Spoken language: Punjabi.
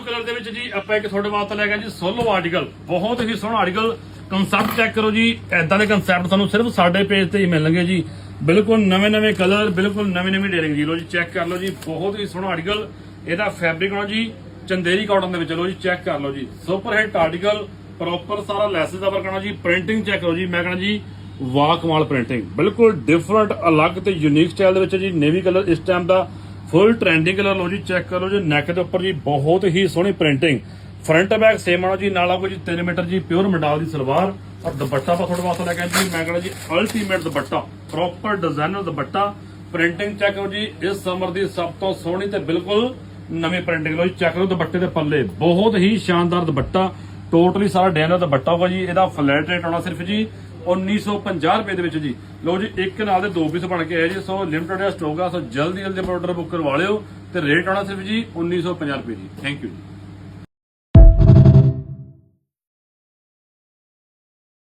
ਕਲਰ ਦੇ ਵਿੱਚ ਜੀ ਆਪਾਂ ਇੱਕ ਤੁਹਾਡੇ ਵਾਸਤੇ ਲੈ ਗਿਆ ਜੀ ਸੋਲੋ ਆਰਟੀਕਲ। ਬਹੁਤ ਹੀ ਸੋਹਣਾ ਆਰਟੀਕਲ। ਕੰਸੈਪਟ ਚੈੱਕ ਕਰੋ ਜੀ, ਐਦਾਂ ਦੇ ਕੰਸੈਪਟ ਤੁਹਾਨੂੰ ਸਿਰਫ ਸਾਡੇ ਪੇਜ ਤੇ ਹੀ ਮਿਲਣਗੇ ਜੀ। ਬਿਲਕੁਲ ਨਵੇਂ ਕਲਰ, ਬਿਲਕੁਲ ਨਵੀਂ ਡੇਰਿੰਗ ਜੀ। ਲੋ ਜੀ ਚੈੱਕ ਕਰ ਲਓ ਜੀ, ਬਹੁਤ ਹੀ ਸੋਹਣਾ ਆਰਟੀਕਲ। ਇਹਦਾ ਫੈਬਰਿਕ ਹੋਣਾ ਜੀ ਚੰਦੇਰੀ ਕਾਟਨ ਦੇ ਵਿੱਚ। ਲੋ ਜੀ ਚੈੱਕ ਕਰ ਲਓ ਜੀ, ਸੁਪਰ ਹਿੱਟ ਆਰਟੀਕਲ। ਪ੍ਰੋਪਰ ਸਾਰਾ ਲੈਸਸ ਦਾ ਵਰਕ ਆਣਾ ਜੀ। ਪ੍ਰਿੰਟਿੰਗ ਚੈੱਕ ਕਰੋ ਜੀ, ਮੈਂ ਕਹਿੰਦਾ ਜੀ ਵਾਹ ਕਮਾਲ ਪ੍ਰਿੰਟਿੰਗ। ਬਿਲਕੁਲ ਡਿਫਰੈਂਟ, ਅਲੱਗ ਤੇ ਯੂਨੀਕ ਸਟਾਈਲ ਦੇ ਵਿੱਚ ਜੀ। ਨੇਵੀ ਕਲਰ ਇਸ ਟਾਈਮ ਦਾ ਫੁੱਲ ਟ੍ਰੈਂਡਿੰਗ ਕਲਰ। ਲੋ ਜੀ ਚੈੱਕ ਕਰੋ ਜੀ, ਨੈਕ ਦੇ ਉੱਪਰ ਜੀ ਬਹੁਤ ਹੀ ਸੋਹਣੀ ਪ੍ਰਿੰਟਿੰਗ। ਫਰੰਟ ਬੈਕ ਸੇਮ ਆਣਾ ਜੀ, ਨਾਲ ਆਊਗਾ ਜੀ 3 ਮੀਟਰ ਜੀ ਪਿਓਰ ਮੰਡਾਲ ਦੀ ਸਲਵਾਰ। ਔਰ ਦੁਪੱਟਾ ਆਪਾਂ ਤੁਹਾਡੇ ਵਾਸਤੇ ਲੈ ਕੇ ਆਏ ਜੀ, ਮੈਂ ਕਹਿੰਦਾ ਜੀ ਅਲਟੀਮੇਟ ਦੁਪੱਟਾ, ਪ੍ਰੋਪਰ ਡਿਜ਼ਾਈਨਰ ਦੁਪੱਟਾ। ਪ੍ਰਿੰਟਿੰਗ ਚੈੱਕ ਕਰੋ ਜੀ, ਇਸ ਸਮਰ ਦੀ ਸਭ ਤੋਂ ਸੋਹਣੀ ਤੇ ਬਿਲਕੁਲ ਨਵੀਂ ਪ੍ਰਿੰਟਿੰਗ। ਲੋ ਜੀ ਚੈੱਕ ਕਰੋ ਦੁਪੱਟੇ ਦੇ ਪੱਲੇ, ਬਹੁਤ ਹੀ ਸ਼ਾਨਦਾਰ ਦੁਪੱਟਾ। ਟੋਟਲੀ ਸਾਰਾ ਡਿਜ਼ਾਈਨਰ ਦੁਪੱਟਾ ਹੋਗਾ ਜੀ। ਇਹਦਾ ਫਲੈਟ ਰੇਟ ਆਉਣਾ ਸਿਰਫ ਜੀ 1950 ਰੁਪਏ ਦੇ ਵਿੱਚ ਜੀ। ਲੋ ਜੀ ਇੱਕ ਨਾਲ ਦੇ 2 ਪੀਸ ਬਣ ਕੇ ਆਏ ਜੀ। ਸੋ ਲਿਮਟਡ ਸਟਾਕ ਆ, ਸੋ ਜਲਦੀ ਆਰਡਰ ਬੁੱਕ ਕਰਵਾ ਲਿਓ। ਤੇ ਰੇਟ ਆਉਣਾ ਸਿਰਫ ਜੀ 1950 ਰੁਪਏ ਜੀ। ਥੈਂਕ ਯੂ ਜੀ।